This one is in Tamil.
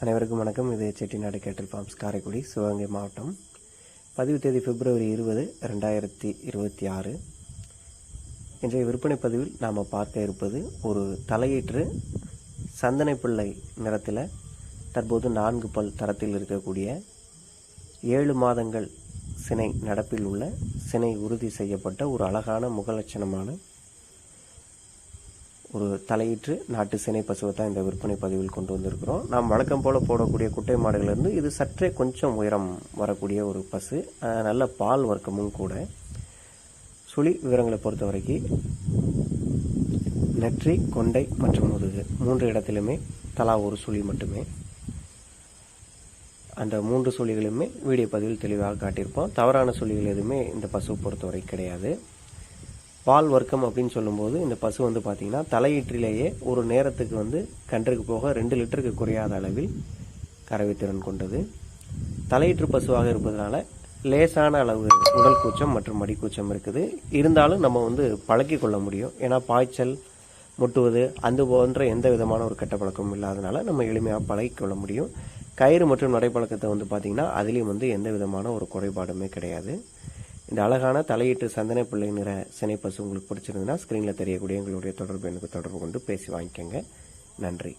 அனைவருக்கும் வணக்கம். இது செட்டிநாடு கேட்டல் ஃபார்ம்ஸ், காரைக்குடி, சிவகங்கை மாவட்டம். பதிவு தேதி February 20, 2026. இன்றைய விற்பனை பதிவில் நாம் பார்க்க இருப்பது ஒரு தலையீற்று சந்தனை பிள்ளை நிறத்தில் தற்போது 4 பல் தரத்தில் இருக்கக்கூடிய 7 மாதங்கள் சினை நடப்பில் உள்ள சினை உறுதி செய்யப்பட்ட ஒரு அழகான முகலட்சணமான ஒரு தலையீற்று நாட்டு சினை பசுவை தான் இந்த விற்பனை பதிவில் கொண்டு வந்திருக்கிறோம். நாம் வழக்கம் போல் போடக்கூடிய குட்டை மாடுகளிலிருந்து இது சற்றே கொஞ்சம் உயரம் வரக்கூடிய ஒரு பசு, நல்ல பால் வர்க்கமும் கூட. சுழி விவரங்களை பொறுத்த வரைக்கும் நெற்றி, கொண்டை மற்றும் முதுகு 3 இடத்திலுமே தலா ஒரு சுழி மட்டுமே. அந்த 3 சுழிகளுமே வீடியோ பதிவில் தெளிவாக காட்டியிருப்போம். தவறான சுழிகள் எதுவுமே இந்த பசுவை பொறுத்தவரை கிடையாது. பால் வர்க்கம் அப்படின்னு சொல்லும்போது இந்த பசு பார்த்திங்கன்னா தலையீற்றிலேயே ஒரு நேரத்துக்கு கன்றுக்கு போக 2 லிட்டருக்கு குறையாத அளவில் கறவை திறன் கொண்டது. தலையீற்று பசுவாக இருப்பதனால லேசான அளவு உடல் கூச்சம் மற்றும் மடிக்கூச்சம் இருக்குது. இருந்தாலும் நம்ம பழக்கி கொள்ள முடியும். ஏன்னா பாய்ச்சல், முட்டுவது அந்த போன்ற எந்த விதமான ஒரு கெட்ட பழக்கமும் இல்லாதனால நம்ம எளிமையாக பழகிக்கொள்ள முடியும். கயிறு மற்றும் நடைப்பழக்கத்தை பார்த்திங்கன்னா அதுலேயும் எந்த விதமான ஒரு குறைபாடுமே கிடையாது. இந்த அழகான தலையீட்டு சந்தன பிள்ளை நிற சினை பசு உங்களுக்கு பிடிச்சிருந்ததுன்னா ஸ்க்ரீனில் தெரியக்கூடிய எங்களுடைய தொடர்பு எனக்கு தொடர்பு கொண்டு பேசி வாங்கிக்கோங்க. நன்றி.